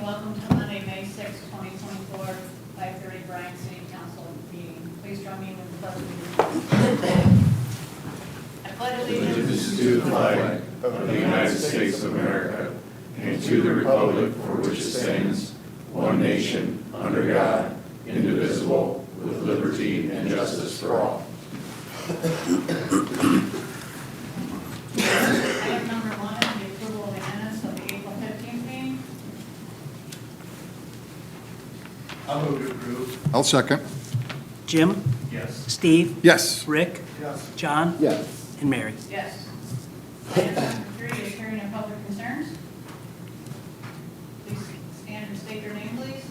welcome to Monday, May 6, 2024, 5:30 Bryan City Council meeting. Please join me with the pledge of allegiance. I pledge allegiance to the flag of the United States of America and to the republic for which it stands, one nation, under God, indivisible, with liberty and justice for all. Item number 1 is the approval of the minutes of the April 15th meeting. I'll move to approve. I'll second. Jim? Yes. Steve? Yes. Rick? Yes. John? Yes. And Mary? Yes. Item number 3 is hearing of public concerns. Please stand and state your name, please.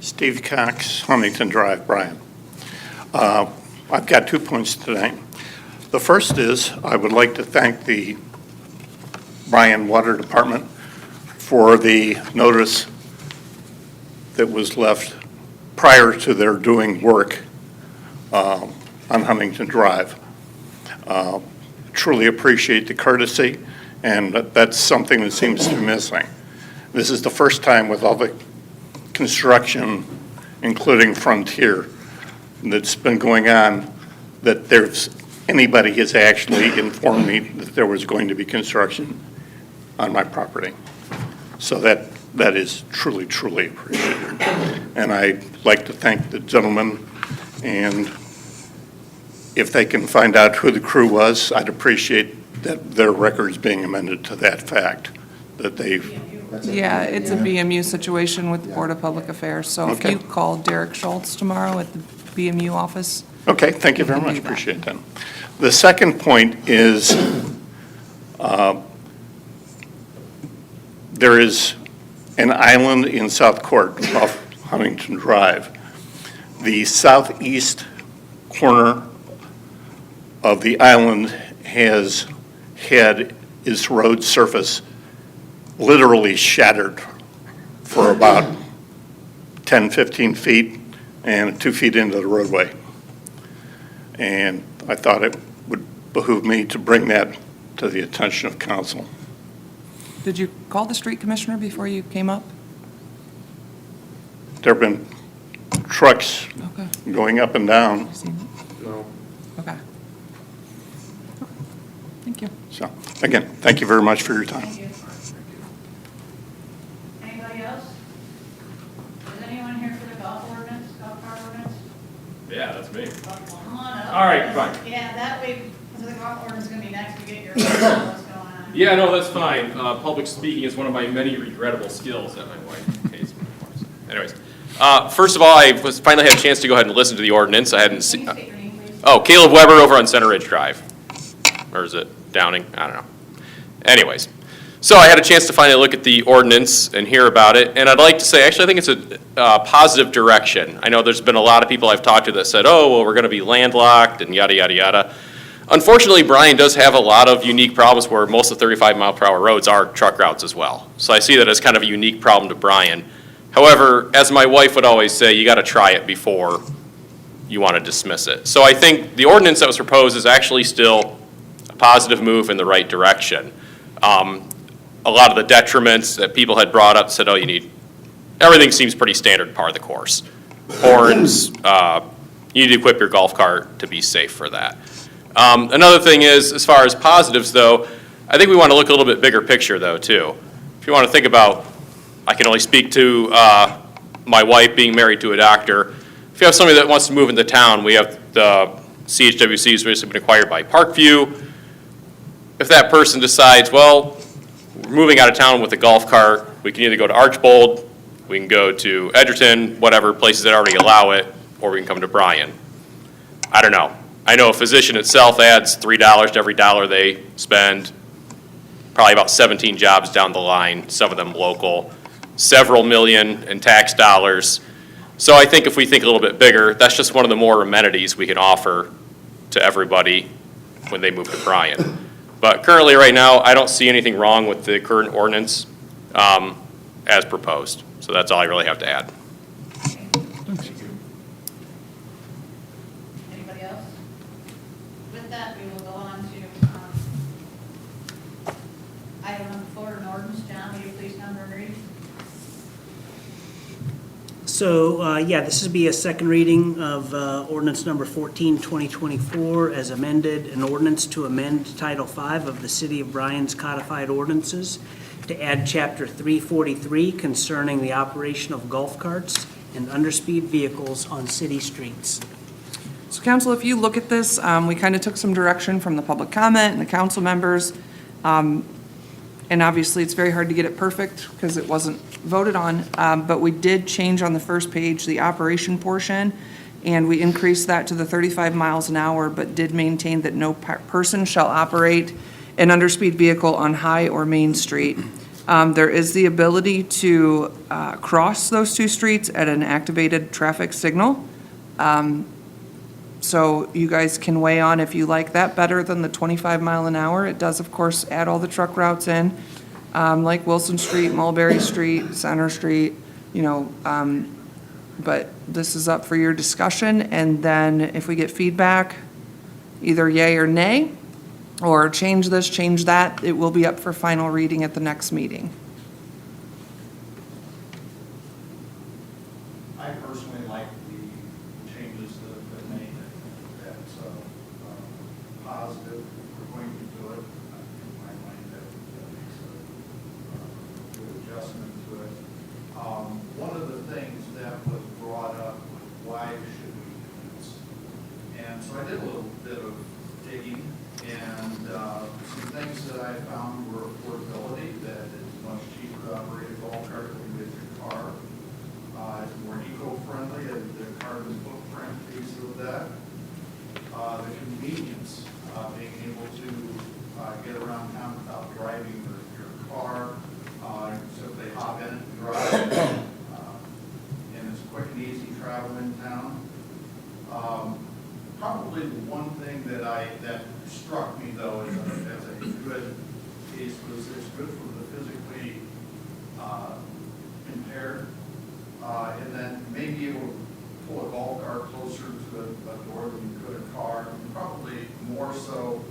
Steve Cox, Huntington Drive, Bryan. I've got 2 points tonight. The first is I would like to thank the Bryan Water Department for the notice that was left prior to their doing work on Huntington Drive. Truly appreciate the courtesy, and that's something that seems to be missing. This is the first time with all the construction, including Frontier, that's been going on, that anybody has actually informed me that there was going to be construction on my property. So that is truly, truly appreciated. And I'd like to thank the gentleman, and if they can find out who the crew was, I'd appreciate that their records being amended to that fact, that they've. Yeah, it's a BMU situation with the Board of Public Affairs, so if Okay. you call Derek Schultz tomorrow at the BMU office. Okay, thank you very We can much, do that. appreciate that. The second point is there is an island in South Court off Huntington Drive. The southeast corner of the island has had its road surface literally shattered for about 10, 15 feet and 2 feet into the roadway. And I thought it would behoove me to bring that to the attention of council. Did you call the street commissioner before you came up? There have been trucks Okay. going up and down, I've seen it. Okay. Thank you. so, again, thank you very much for your time. Thank you. Anybody else? Is anyone here for the golf ordinance, golf cart ordinance? Yeah, that's me. Come on up. All right, fine. Yeah, that way, because the golf ordinance is going to be next, we get your opinion on what's going on. Yeah, no, that's fine. Public speaking is one of my many regrettable skills that my wife pays me for. Anyways, first of all, I finally had a chance to go ahead and listen to the ordinance. I hadn't Can seen. you state your name, please? Oh, Caleb Weber over on Center Ridge Drive. Or is it Downing? I don't know. Anyways, so I had a chance to finally look at the ordinance and hear about it, and I'd like to say, actually, I think it's a positive direction. I know there's been a lot of people I've talked to that said, oh, well, we're going to be landlocked and yada, yada, yada. Unfortunately, Bryan does have a lot of unique problems where most of the 35-mile-per-hour roads are truck routes as well. So I see that as kind of a unique problem to Bryan. However, as my wife would always say, you got to try it before you want to dismiss it. So I think the ordinance that was proposed is actually still a positive move in the right direction. A lot of the detriments that people had brought up said, oh, everything seems pretty standard par of the course. Horns, you need to equip your golf cart to be safe for that. Another thing is, as far as positives though, I think we want to look a little bit bigger picture though too. If you want to think about, I can only speak to my wife being married to a doctor. If you have somebody that wants to move into town, we have the CHWC has recently been acquired by Parkview. If that person decides, well, we're moving out of town with a golf cart, we can either go to Archbold, we can go to Edgerton, whatever places that already allow it, or we can come to Bryan. I don't know. I know a physician itself adds $3 to every dollar they spend, probably about 17 jobs down the line, some of them local, several million in tax dollars. So I think if we think a little bit bigger, that's just one of the more amenities we can offer to everybody when they move to Bryan. But currently, right now, I don't see anything wrong with the current ordinance as proposed. So that's all I really have to add. Anybody else? With that, we will go on to This would be a second reading of ordinance number 14, 2024, as amended, an ordinance to amend Title V of the City of Bryan's Codified Ordinances to add Chapter 343 concerning the operation of golf carts and underspeed vehicles on city streets. So council, if you look at this, we kind of took some direction from the public comment and the council members. And obviously, it's very hard to get it perfect because it wasn't voted on. But we did change on the first page the operation portion, and we increased that to the 35 miles an hour, but did maintain that no person shall operate an underspeed vehicle on High or Main Street. There is the ability to cross those two streets at an activated traffic signal. So you guys can weigh on if you like that better than the 25 mile an hour. It does, of course, add all the truck routes in, like Wilson Street, Mulberry Street, Center Street, but this is up for your discussion. And then if we get feedback, either yay or nay, or change this, change that, it will be up for final reading at the next meeting. I personally like the changes that have been made. I think that's positive. We're going to do it. In my mind, that makes a good adjustment to it. One of the things that was brought up was why should we do this? And so I did a little bit of digging, and some things that I found were affordability, that it's much cheaper to operate a golf cart than with your car. It's more eco-friendly, the carbon footprint piece of that. The convenience, being able to get around town without driving your car, simply hop in and drive. And it's quick and easy travel in town. Probably the one thing that struck me though as a good piece was it's good for the physically impaired. And then maybe able to pull a golf cart closer to a door than you could a car. And probably more so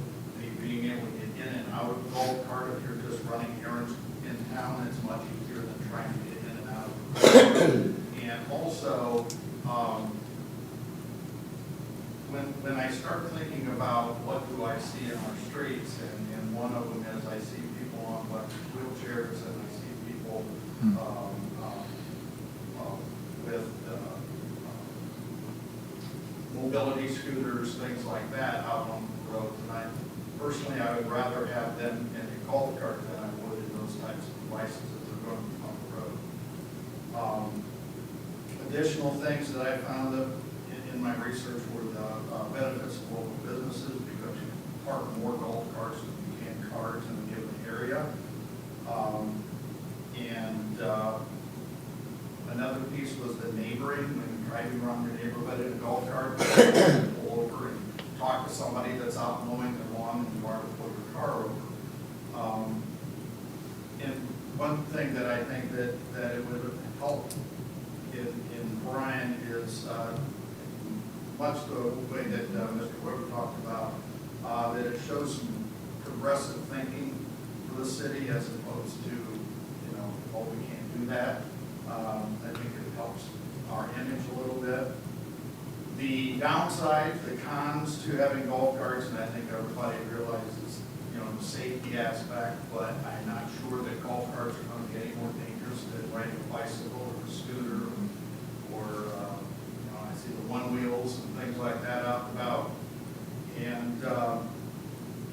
being able to get in and out of a golf cart if you're just running errands in town. It's much easier than trying to get in and out of the car. And also, when I start thinking about what do I see in our streets, and one of them is I see people on wheelchairs, and I see people with mobility scooters, things like that out on the road. And personally, I would rather have them in a golf cart than I would in those types of devices as they're going on the road. Additional things that I found in my research were the benefits of local businesses, because you can park more golf carts than you can cars in a given area. Another piece was the neighboring, when you're driving around your neighborhood in a golf cart, you can pull over and talk to somebody that's out mowing their lawn, and you are to pull your car over. And one thing that I think that it would help in Bryan is much the way that Mr. Weber talked about, that it shows some progressive thinking for the city as opposed to, oh, we can't do that. I think it helps our image a little bit. The downside, the cons to having golf carts, and I think everybody realizes, the safety aspect, but I'm not sure that golf carts are going to get any more dangerous than riding a bicycle or a scooter, or I see the one wheels and things like that out and about. And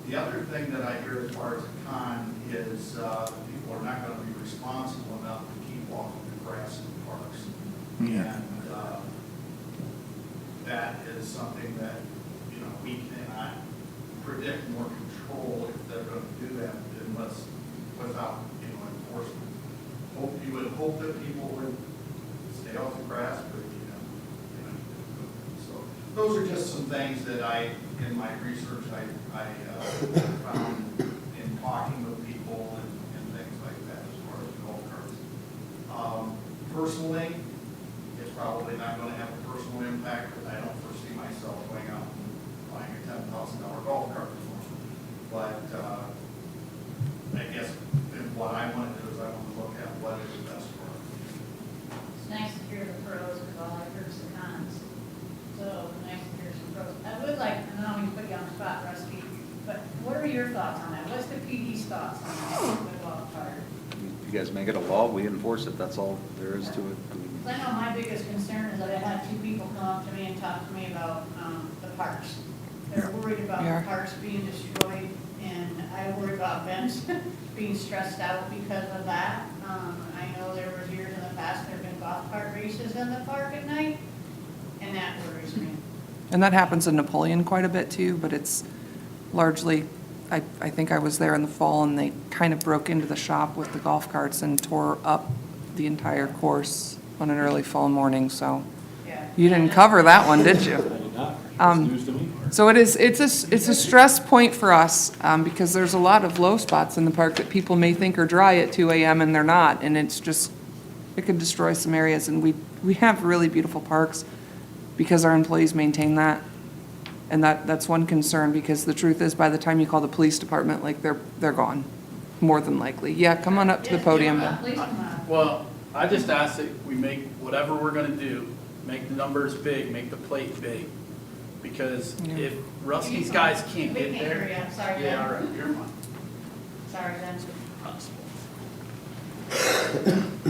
the other thing that I hear as far as a con is people are not going to be responsible enough to keep walking the grass in the parks. Yeah. And that is something that, we cannot predict more control if they're going to do that unless without, enforcement. You would hope that people would stay off the grass, but, so those are just some things that in my research, I found in talking with people and things like that as far as golf carts. Personally, it's probably not going to have a personal impact, but I don't foresee myself going out and buying a $10,000 golf cart. But I guess what I want to do is I want to look at what is best for us. It's nice to hear the pros your thoughts on that? What's the PD's thoughts on the golf cart? You guys make it a law, we enforce it, that's all there is to it. I mean, I know my biggest concern is that I had two people come up to me and talk to me about the parks. They're worried about Yeah. the parks being destroyed, and I worry about Vince being stressed out because of that. I know there was years in the past, there have been golf cart races in the park at night, and that worries me. And that happens in Napoleon quite a bit too, but it's largely, I think I was there in the fall and they kind of broke into the shop with the golf carts and tore up the entire course on an early fall morning, so Yeah. you didn't cover that one, did you? So it's a stress point for us, because there's a lot of low spots in the park that people may think are dry at 2 AM and they're not, and it's just, it could destroy some areas, and we have really beautiful parks because our employees maintain that. And that's one concern, because the truth is, by the time you call the police department, like, they're gone, more than likely. Yeah, come on up to the podium. Please come on. Well, I just ask that we make whatever we're gonna do, make the numbers big, make the plate big. Because if Rusty's guys can't We get can't hear there. you. I'm sorry, Yeah, Dan. all right, you're fine. Sorry, then.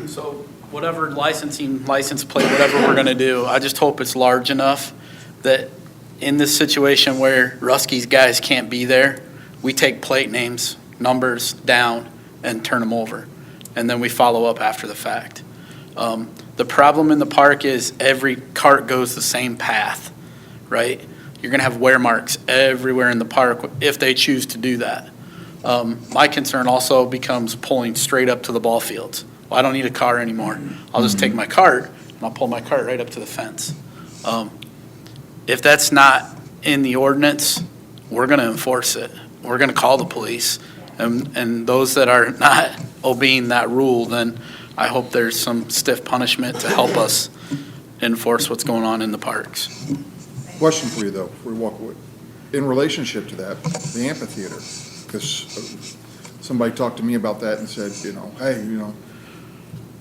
So whatever license plate, whatever we're gonna do, I just hope it's large enough that in this situation where Rusty's guys can't be there, we take plate names, numbers down and turn them over. And then we follow up after the fact. The problem in the park is every cart goes the same path, right? You're gonna have wear marks everywhere in the park if they choose to do that. My concern also becomes pulling straight up to the ball fields. Well, I don't need a car anymore. I'll just take my cart and I'll pull my cart right up to the fence. If that's not in the ordinance, we're gonna enforce it. We're gonna call the police. And those that are not obeying that rule, then I hope there's some stiff punishment to help us enforce what's going on in the parks. Question for you, though, before we walk away. In relationship to that, the amphitheater, because somebody talked to me about that and said, hey,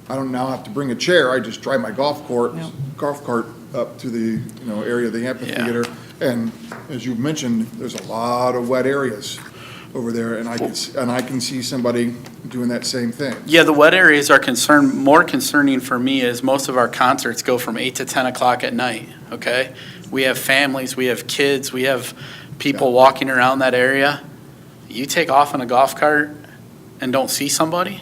I don't now have to bring a chair, I just drive my golf cart up to the, area of the amphitheater. And as you mentioned, there's a lot of wet areas over there, and I can see somebody doing that same thing. Yeah, the wet areas are more concerning for me is most of our concerts go from 8 to 10 o'clock at night, okay? We have families, we have kids, we have people walking around that area. You take off in a golf cart and don't see somebody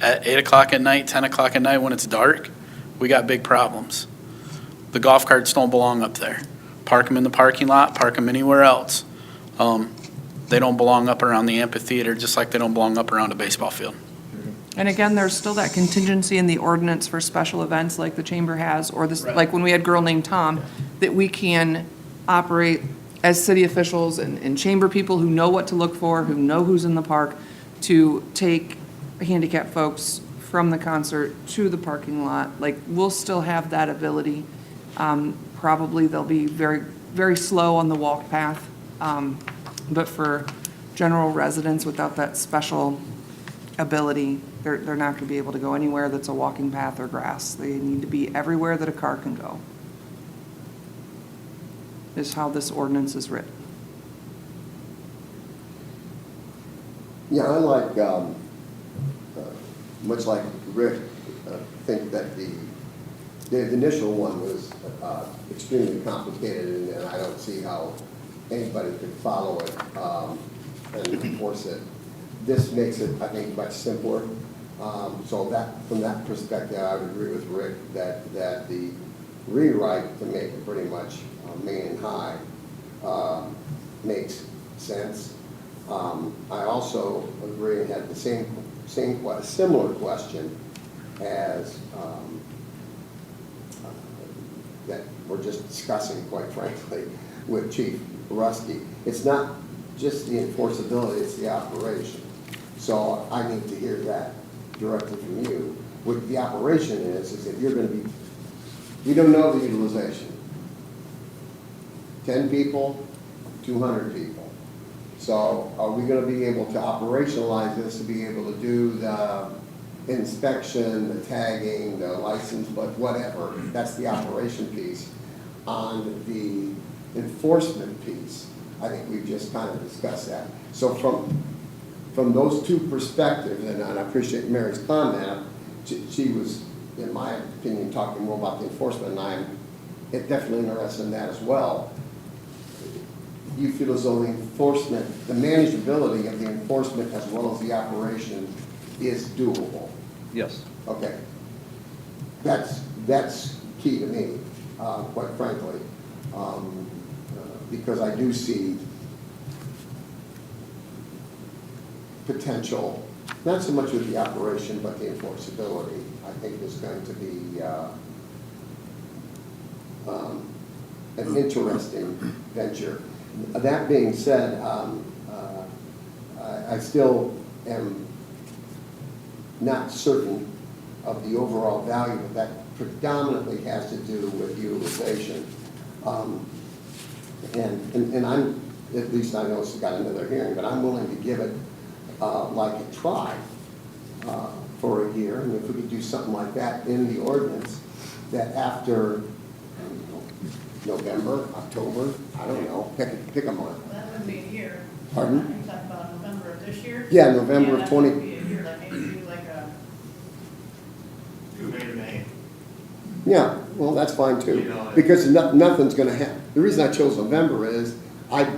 at 8 o'clock at night, 10 o'clock at night when it's dark, we got big problems. The golf carts don't belong up there. Park them in the parking lot, park them anywhere else. They don't belong up around the amphitheater, just like they don't belong up around a baseball field. And again, there's still that contingency in the ordinance for special events like the chamber has, or this, Right. like when we had Girl Named Tom, that we can operate as city officials and chamber people who know what to look for, who know who's in the park, to take handicapped folks from the concert to the parking lot. Like, we'll still have that ability. Probably they'll be very, very slow on the walk path. But for general residents without that special ability, they're not going to be able to go anywhere that's a walking path or grass. They need to be everywhere that a car can go, is how this ordinance is written. Yeah, I like, much like Rick, think that the initial one was extremely complicated, and I don't see how anybody could follow it and enforce it. This makes it, I think, much simpler. So that, from that perspective, I would agree with Rick that the rewrite to make it pretty much main and high makes sense. I also agree and had the similar question as that we're just discussing, quite frankly, with Chief Rusty. It's not just the enforceability, it's the operation. So I need to hear that directly from you. What the operation is that you're going to be, we don't know the utilization. 10 people, 200 people. So are we going to be able to operationalize this to be able to do the inspection, the tagging, the license, but whatever? That's the operation piece. On the enforcement piece, I think we've just kind of discussed that. So from those two perspectives, and I appreciate Mary's comment, she was, in my opinion, talking more about the enforcement, and I'm definitely interested in that as well. You feel as though the enforcement, the manageability of the enforcement as well as the operation is doable? Yes. Okay. That's key to me, quite frankly, because I do see potential, not so much with the operation, but the enforceability, I think is going to be an interesting venture. That being said, I still am not certain of the overall value, but that predominantly has to do with utilization. And I'm, at least I know it's got another hearing, but I'm willing to give it like a try for a year. And if we could do something like that in the ordinance, that after November, October, I don't know, pick a month. Well, that wouldn't be a year. Pardon? Are you talking about November of this year? Yeah, November of Yeah, that 20. would be a year, like maybe do like a, Do May to May. Yeah, well, that's fine too, because nothing's gonna happen. The reason I chose November is I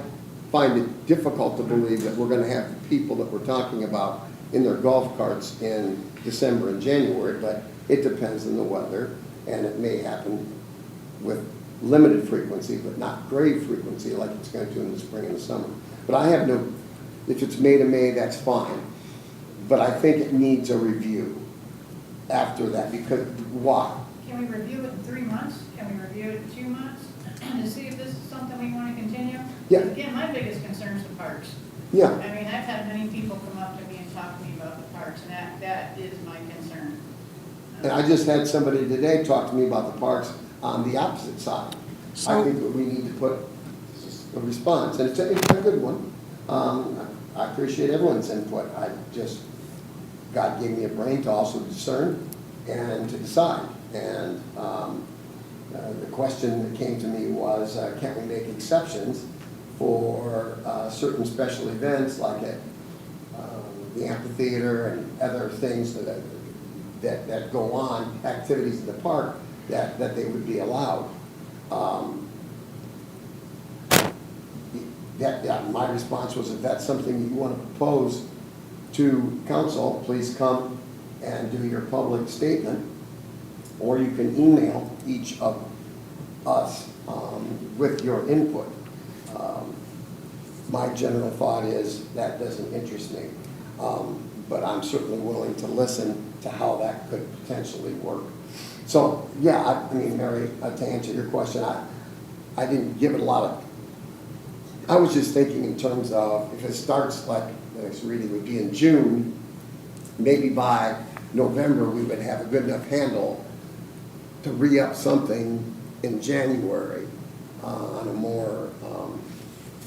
find it difficult to believe that we're gonna have people that we're talking about in their golf carts in December and January, but it depends on the weather, and it may happen with limited frequency, but not grave frequency like it's going to in the spring and the summer. But I have no, if it's May to May, that's fine. But I think it needs a review after that, because why? can we review it in 3 months? Can we review it in 2 months? To see if this is something we want to continue? Yeah. Again, my biggest concern is the parks. Yeah, I mean, I've had many people come up to me and talk to me about the parks, and that is my concern. and I just had somebody today talk to me about the parks on the opposite side. I So- think that we need to put a response, and it's a good one. I appreciate everyone's input. God gave me a brain to also discern and to decide. And the question that came to me was, can we make exceptions for certain special events like at the amphitheater and other things that go on, activities in the park, that they would be allowed. My response was, if that's something you want to propose to council, please come and do your public statement, or you can email each of us with your input. My general thought is that doesn't interest me, but I'm certainly willing to listen to how that could potentially work. So, yeah, I mean, Mary, to answer your question, I didn't give it a lot of, I was just thinking in terms of, if it starts like, the next reading would be in June, maybe by November, we would have a good enough handle to re-up something in January on a more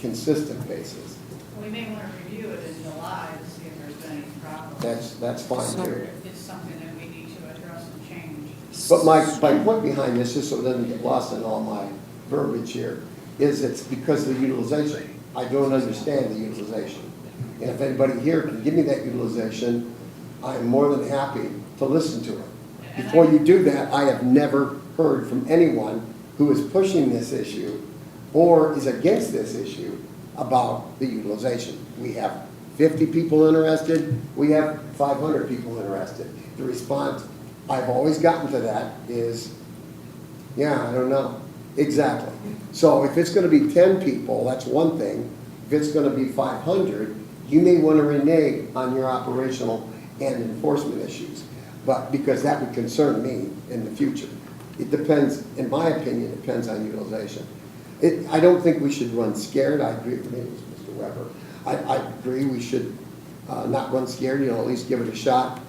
consistent basis. We may want to review it in July to see if there's been any problems. That's fine too. It's something that we need to address and change. But my point behind this, just so it doesn't get lost in all my verbiage here, is it's because of the utilization. I don't understand the utilization. And if anybody here can give me that utilization, I'm more than happy to listen to it. Before you do that, I have never heard from anyone who is pushing this issue or is against this issue about the utilization. We have 50 people interested, we have 500 people interested. The response I've always gotten to that is, yeah, I don't know. Exactly. So if it's going to be 10 people, that's one thing. If it's going to be 500, you may want to renege on your operational and enforcement issues, but because that would concern me in the future. It depends, in my opinion, it depends on utilization. I don't think we should run scared. I agree with Mr. Weber. I agree we should not run scared, at least give it a shot.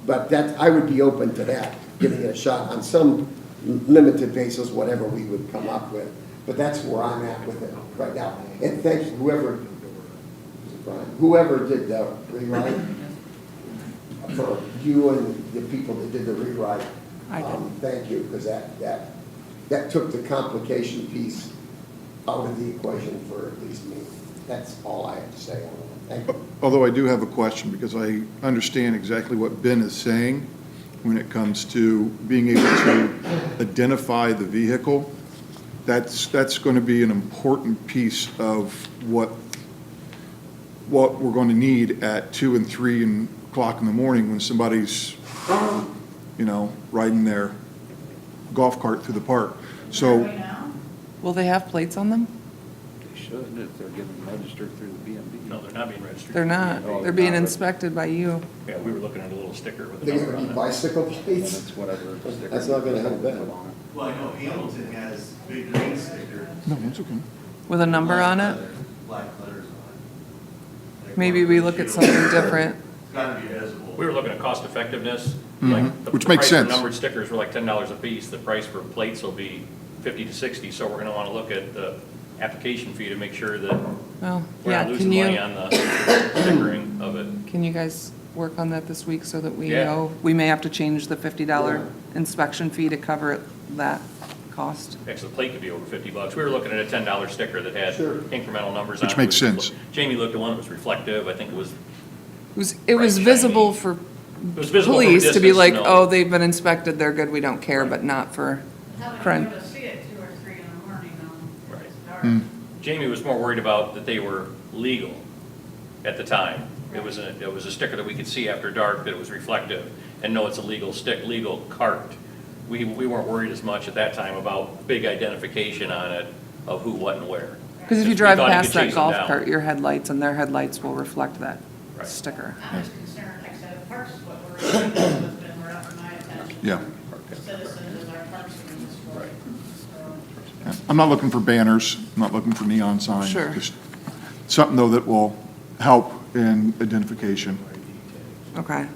But I would be open to that, giving it a shot on some limited basis, whatever we would come up with. But that's where I'm at with it right now. And thanks to whoever did the rewrite, for you and the people that did the rewrite. I did. Thank you, because that took the complication piece out of the equation for at least me. That's all I have to say on that. Thank you. Although I do have a question, because I understand exactly what Ben is saying when it comes to being able to identify the vehicle. That's going to be an important piece of what we're going to need at 2 and 3 o'clock in the morning when somebody's, riding their golf cart through the park. So, Right now? Will they have plates on them? They should, if they're getting registered through the BMV. No, they're not being registered. They're not. They're being inspected by you. Yeah, we were looking at a little sticker with a They're number gonna be on it. bicycle Well, plates? that's whatever. sticker That's not gonna help they them. put on it. Well, I know Hamilton has big green sticker. no, it's okay. With a number on it? Black letters on it. Like Maybe we look at something different. It's gotta be visible. We were looking at cost effectiveness. Mhm. Like the Which makes price for sense. numbered stickers were like $10 a piece. The price for plates will be 50 to 60. So we're gonna wanna look at the application fee to make sure that Well, we're yeah, not losing money on the stickering of it. can you guys work on that this week so that we Yeah. know? We may have to change the $50 inspection fee to cover that cost. Actually, the plate could be over $50. We were looking at a $10 sticker that had Sure. incremental numbers on it. Which makes It was- sense. Jamie looked at one that was reflective. I think it was It was Right, visible shiny. for It was visible from a police to be distance, like, no. oh, they've been inspected, they're good, we don't care, but not for How would crime. you be able to see it 2 or 3 in the morning though? Right. It's dark. Hmm. Jamie was more worried about that they were legal at the time. It was a sticker that we could see after dark, that it was reflective, and no, it's a legal legal cart. We weren't worried as much at that time about big identification on it of who, what, and where. Because if you We drive thought he past could that chase them golf down. cart, your headlights and their headlights will reflect that Right. sticker. I'm just concerned, like I said, parks, what we're doing, what's been brought to my attention. Yeah. Citizens is our parks administrator. So, Yeah. I'm not looking for banners, I'm not looking for neon signs. Sure. Just something, though, that will help in identification. Okay. and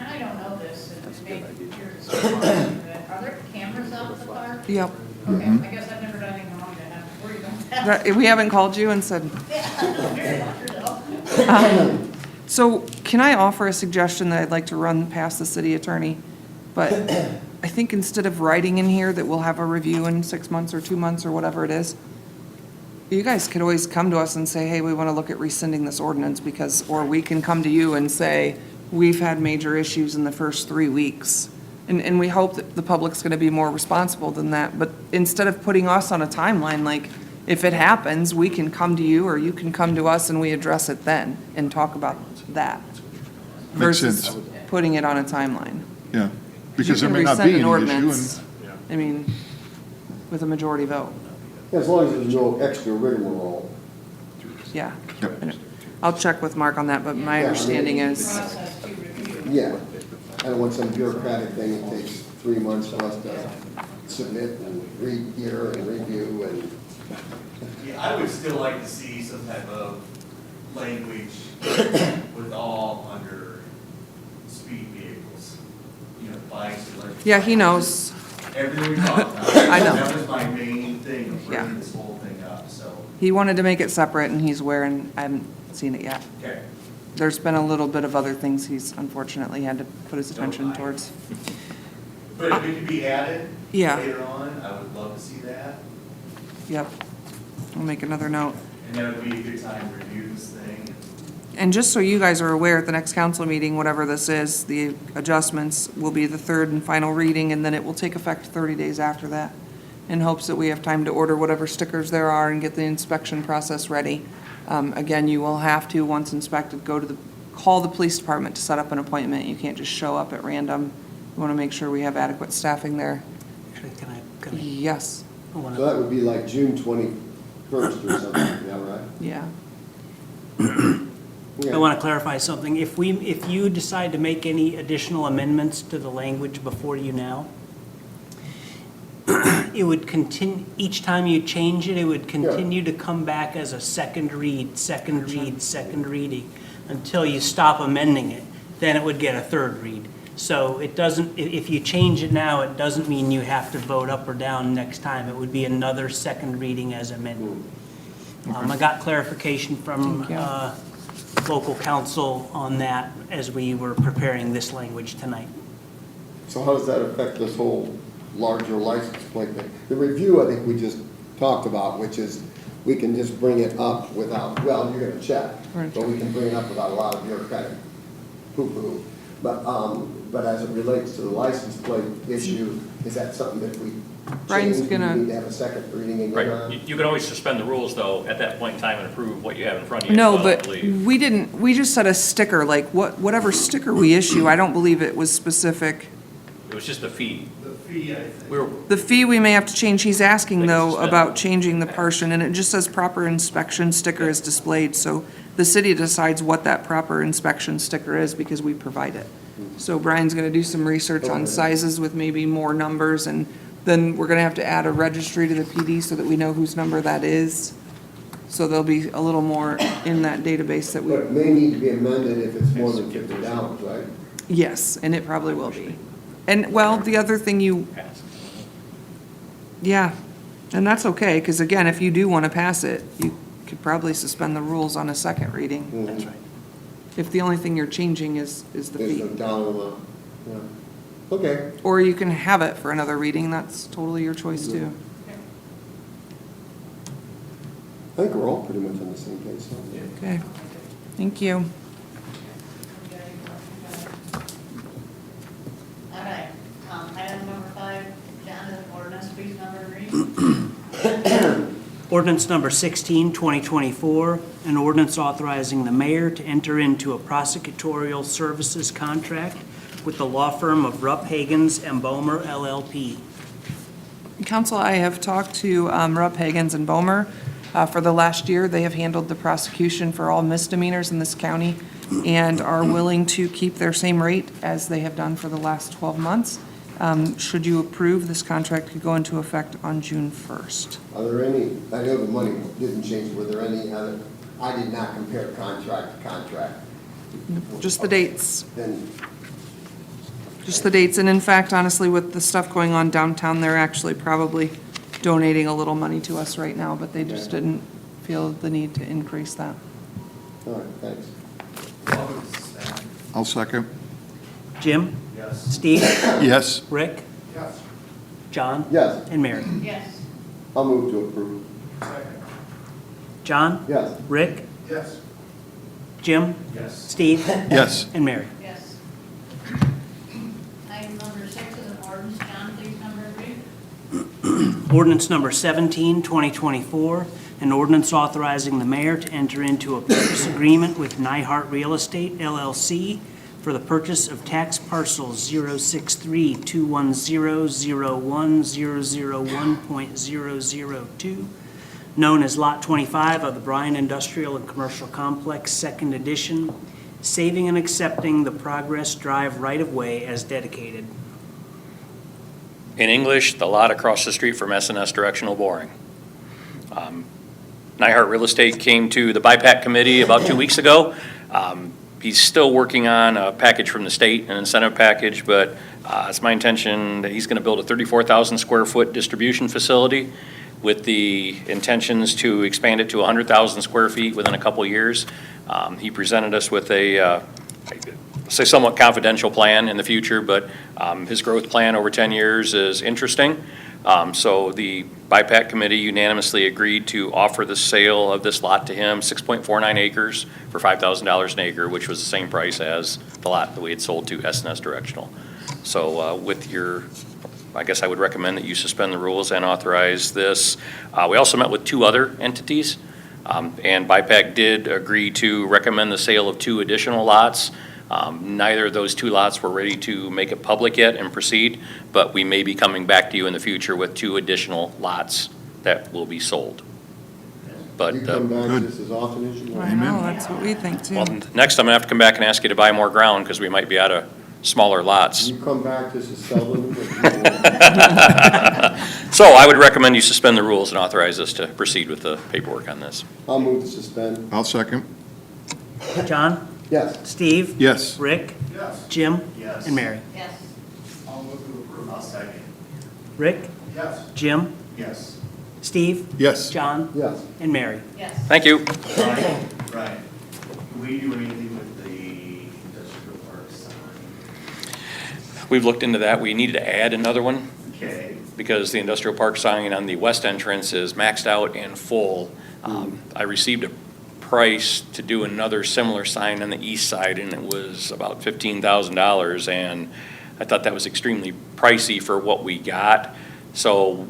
I don't know this, and maybe you're, are there cameras out at the park? Yep. Okay, I guess I've never done anything wrong to have to worry about that. Right, we haven't called you and said, Very wonderful. so can I offer a suggestion that I'd like to run past the city attorney? But I think instead of writing in here that we'll have a review in 6 months or 2 months or whatever it is, you guys could always come to us and say, hey, we want to look at rescinding this ordinance because, or we can come to you and say, we've had major issues in the first 3 weeks. And we hope that the public's going to be more responsible than that. But instead of putting us on a timeline, like, if it happens, we can come to you or you can come to us and we address it then and talk about that. Makes Versus sense. putting it on a timeline. Yeah, because You there may can not rescind be an any issue. ordinance, I mean, with a majority vote, As long as there's no extra rigmarole. yeah. Yep. I'll check with Mark on that, but my Yeah, I mean- understanding is, Process to review. Yeah. I don't want some bureaucratic thing that takes 3 months for us to submit and read here and review and. Yeah, I would still like to see some type of language with all under speed vehicles. You know, bikes, electric. yeah, he knows. Everything we talked about. I know. That was my main thing of Yeah. bringing this whole thing up, so, He wanted to make it separate and he's aware and I haven't seen it yet. okay. There's been a little bit of other things he's unfortunately had to put his attention towards. But if it could be added Yeah. later on, I would love to see that. Yep. I'll make another note. And then it would be a good time to review this thing. And just so you guys are aware, at the next council meeting, whatever this is, the adjustments will be the third and final reading, and then it will take effect 30 days after that, in hopes that we have time to order whatever stickers there are and get the inspection process ready. Again, you will have to, once inspected, call the police department to set up an appointment. You can't just show up at random. We want to make sure we have adequate staffing there. Actually, can I, Yes, I wanna- So that would be like June 21st or something, is that right? yeah. I want to clarify something. If you decide to make any additional amendments to the language before you now, it would continue, each time you change it, it would continue to come back as a second reading, until you stop amending it. Then it would get a third read. So it doesn't, if you change it now, it doesn't mean you have to vote up or down next time. It would be another second reading as amended. I got clarification from Thank you. local council on that as we were preparing this language tonight. So how does that affect this whole larger license plate thing? The review, I think we just talked about, which is we can just bring it up without, well, you're gonna check, Right. but we can bring it up without a lot of bureaucratic poo-poo. But as it relates to the license plate issue, is that something that we Brian's change? Do gonna- we need to have a second reading and Right, get on? you can always suspend the rules, though, at that point in time and approve what you have in front of you. No, as well, I but believe. we didn't, we just said a sticker, like whatever sticker we issue, I don't believe it was specific. It was just a fee. The fee, I think. We were, The fee we may have to change, he's asking They can though suspend about it. changing the portion, and it just says proper inspection sticker is displayed, so the city decides what that proper inspection sticker is because we provide it. So Brian's gonna do some research on Okay. sizes with maybe more numbers, and then we're gonna have to add a registry to the PD so that we know whose number that is. So there'll be a little more in that database that we, But it may need to be amended if it's more than $50, right? yes, and it probably will be. And, well, the other thing you, passed. yeah, and that's okay, because again, if you do want to pass it, you could probably suspend the rules on a second reading. That's right. If the only thing you're changing is the There's no fee. dollar amount, yeah. Okay. Or you can have it for another reading, that's totally your choice too. I think we're all pretty much on the same page, so. Okay, thank you. All right, item number 5, John, is ordinance, please number read. Ordinance number 16, 2024, an ordinance authorizing the mayor to enter into a prosecutorial services contract with the law firm of Rupp, Hagans, and Bohmer LLP. Council, I have talked to Rupp, Hagans, and Bohmer. For the last year, they have handled the prosecution for all misdemeanors in this county and are willing to keep their same rate as they have done for the last 12 months. Should you approve, this contract could go into effect on June 1st. Are there any, I know the money didn't change, were there any other, I did not compare contract to contract. Just the dates, Then, just the dates. And in fact, honestly, with the stuff going on downtown, they're actually probably donating a little money to us right now, but they just didn't feel the need to increase that. all right, thanks. I'll move to suspend. I'll second. Jim? Yes. Steve? Yes. Rick? Yes. John? Yes, And Mary? Yes, I'll move to approve. Second. John? Yes, Rick? Yes. Jim? Yes. Steve? Yes. And Mary? yes. Item number 6 is an ordinance, John, please number read. Ordinance number 17, 2024, an ordinance authorizing the mayor to enter into a purchase agreement with Nihart Real Estate LLC for the purchase of tax parcels 063-210-01-001.002, known as Lot 25 of the Bryan Industrial and Commercial Complex, Second Edition, saving and accepting the Progress Drive right-of-way as dedicated. In English, the lot across the street from S&S Directional Boring. Nihart Real Estate came to the BIPAC committee about 2 weeks ago. He's still working on a package from the state, an incentive package, but it's my intention that he's going to build a 34,000 square foot distribution facility with the intentions to expand it to 100,000 square feet within a couple of years. He presented us with a, say somewhat confidential plan in the future, but his growth plan over 10 years is interesting. So the BIPAC committee unanimously agreed to offer the sale of this lot to him, 6.49 acres for $5,000 an acre, which was the same price as the lot that we had sold to S&S Directional. So with your, I guess I would recommend that you suspend the rules and authorize this. We also met with 2 other entities, and BIPAC did agree to recommend the sale of 2 additional lots. Neither of those 2 lots were ready to make it public yet and proceed, but we may be coming back to you in the future with 2 additional lots that will be sold. But, you come back Good. just as often as you I want. know, that's what we think too. well, next I'm gonna have to come back and ask you to buy more ground, because we might be out of smaller lots. You come back just as seldom as you want. So I would recommend you suspend the rules and authorize us to proceed with the paperwork on this. I'll move to suspend. I'll second. John? Yes, Steve? Yes. Rick? Yes. Jim? Yes. And Mary? Yes, I'll move to approve. I'll second. Rick? Yes. Jim? Yes. Steve? Yes. John? yes. And Mary? yes. Thank you. Brian, can we do anything with the industrial park sign? We've looked into that. We needed to add another one, Okay. because the industrial park sign on the west entrance is maxed out and full. I received a price to do another similar sign on the east side, and it was about $15,000, and I thought that was extremely pricey for what we got. So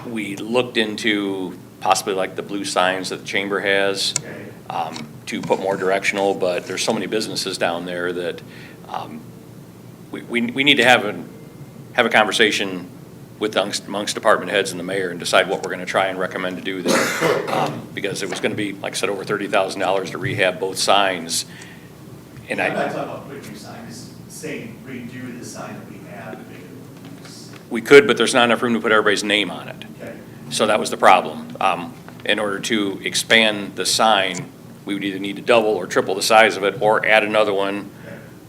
we looked into possibly like the blue signs that the chamber has, to put more directional, but there's so many businesses down there that we need to have a conversation with amongst department heads and the mayor and decide what we're going to try and recommend to do there. Because it was going to be, like I said, over $30,000 to rehab both signs. And I'm not talking about putting new signs, saying redo the sign that we have and make it look. we could, but there's not enough room to put everybody's name on it. Okay. So that was the problem. In order to expand the sign, we would either need to double or triple the size of it, or add another one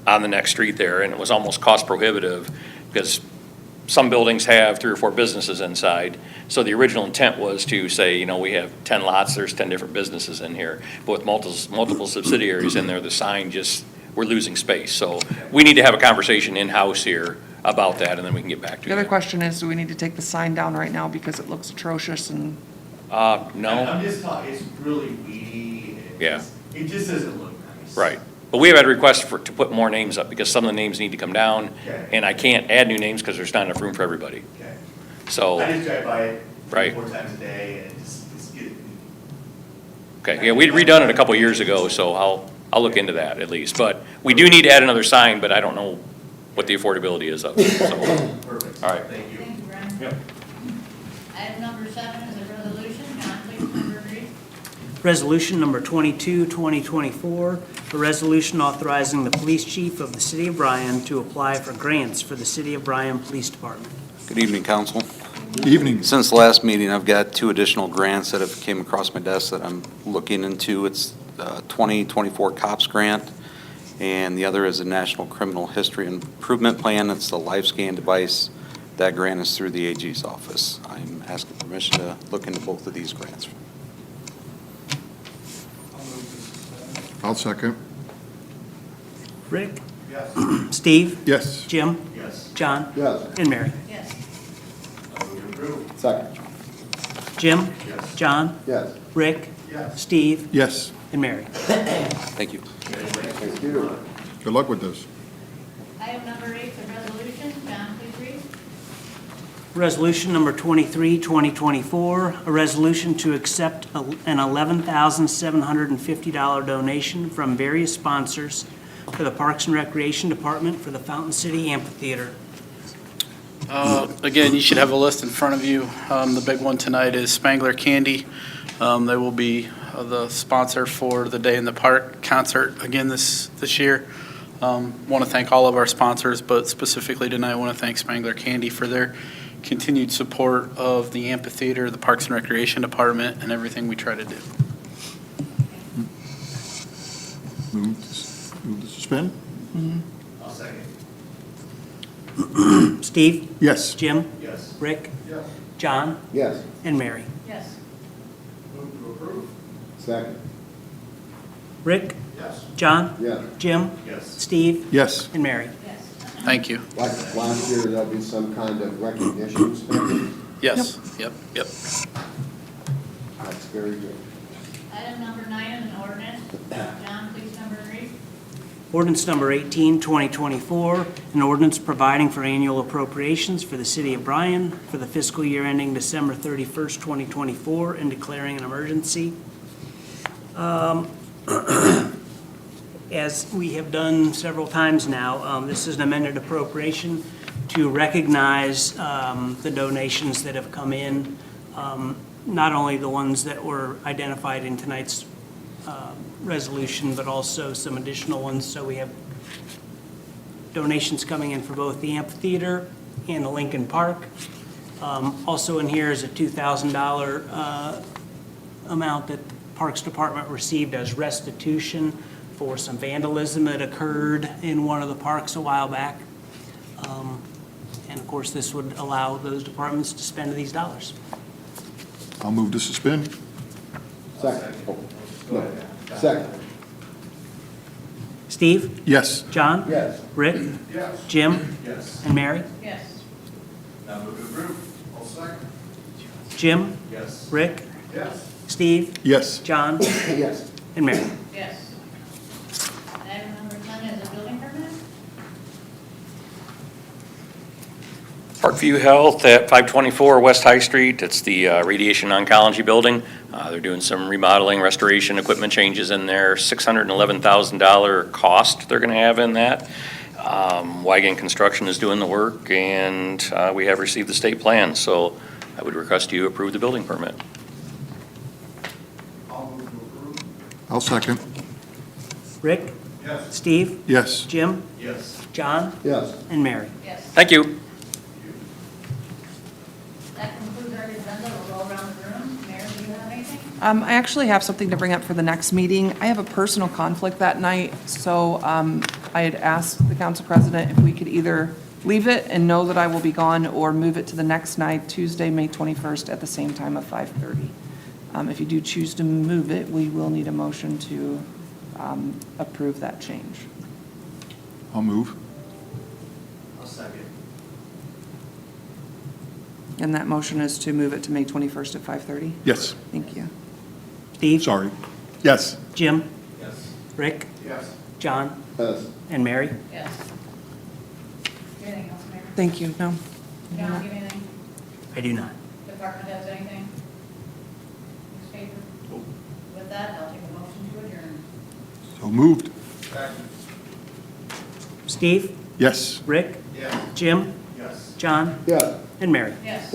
on the next street there, and it was almost cost prohibitive, because some buildings have 3 or 4 businesses inside. So the original intent was to say, we have 10 lots, there's 10 different businesses in here. But with multiple subsidiaries in there, the sign we're losing space. So we need to have a conversation in-house here about that, and then we can get back to The you. other question is, do we need to take the sign down right now because it looks atrocious and, No, I'm just talking, it's really weedy. and Yeah. It just doesn't look nice. right. But we have had requests to put more names up, because some of the names need to come down. Okay. And I can't add new names because there's not enough room for everybody. Okay. So, I just drive by it Right. 4 times a day and just get it. okay, yeah, we'd redone it a couple years ago, so I'll look into that at least. But we do need to add another sign, but I don't know what the affordability is of it, so. Perfect. All right. Thank you. Thank you, Brian. Yep. Item number 7 is a resolution. John, please number read. Resolution number 22, 2024, a resolution authorizing the police chief of the city of Bryan to apply for grants for the city of Bryan Police Department. Good evening, council. Evening. Since the last meeting, I've got 2 additional grants that have came across my desk that I'm looking into. It's 2024 COPS grant, and the other is a National Criminal History Improvement Plan. It's the LifeScan device. That grant is through the AG's office. I'm asking permission to look into both of these grants. I'll second. Rick? Yes. Steve? Yes. Jim? Yes. John? Yes. And Mary? Yes. I move to approve. Second. Jim? Yes. John? Yes. Rick? Yes. Steve? Yes. And Mary? Thank you. Thank you. Good luck with this. Item number 8 is a resolution. John, please read. Resolution number 23, 2024, a resolution to accept an $11,750 donation from various sponsors for the Parks and Recreation Department for the Fountain City Amphitheater. Again, you should have a list in front of you. The big one tonight is Spangler Candy. They will be the sponsor for the Day in the Park concert again this year. Want to thank all of our sponsors, but specifically tonight, I want to thank Spangler Candy for their continued support of the amphitheater, the Parks and Recreation Department, and everything we try to do. Move to suspend? I'll second. Steve? Yes. Jim? Yes. Rick? Yes. John? Yes. And Mary? Yes. Move to approve. Second. Rick? Yes. John? Yes. Jim? Yes. Steve? Yes. And Mary? Yes. Thank you. Like last year, there'll be some kind of recognition spending. Yes, yep. That's very good. Item number 9 is an ordinance. John, please number read. Ordinance number 18, 2024, an ordinance providing for annual appropriations for the city of Bryan for the fiscal year ending December 31st, 2024, and declaring an emergency. As we have done several times now, this is an amended appropriation to recognize the donations that have come in, not only the ones that were identified in tonight's resolution, but also some additional ones. So we have donations coming in for both the amphitheater and the Lincoln Park. Also in here is a $2,000 amount that the Parks Department received as restitution for some vandalism that occurred in one of the parks a while back. And of course, this would allow those departments to spend these dollars. I'll move to suspend. Second. Oh, no. Second. Steve? Yes. John? Yes. Rick? Yes. Jim? Yes. And Mary? Yes. Now move to approve. I'll second. Jim? Yes. Rick? Yes. Steve, Yes. John, Yes. and Mary. Yes. Item number 10 is a building permit. Parkview Health at 524 West High Street. It's the radiation oncology building. They're doing some remodeling, restoration, equipment changes in there. $611,000 cost they're going to have in that. Wygan Construction is doing the work, and we have received the state plan. So I would request you approve the building permit. I'll move to approve. I'll second. Rick, Yes. Steve, Yes. Jim, Yes. John, Yes. and Mary. Yes. Thank you. That concludes our agenda. We'll go around the room. Mayor, do you have anything? I actually have something to bring up for the next meeting. I have a personal conflict that night, so I had asked the council president if we could either leave it and know that I will be gone, or move it to the next night, Tuesday, May 21st, at the same time of 5:30. If you do choose to move it, we will need a motion to approve that change. I'll move. I'll second. And that motion is to move it to May 21st at 5:30? Yes. Thank you. Steve, Sorry. Yes. Jim, Yes. Rick, Yes. John, Yes. and Mary. Yes. Anything else, Mayor? Thank you. No? John, do you have anything? I do not. Department has anything? Newspaper? With that, I'll take a motion to adjourn. So moved. Second. Steve, Yes. Rick, Yes. Jim, Yes. John, Yes. and Mary. Yes.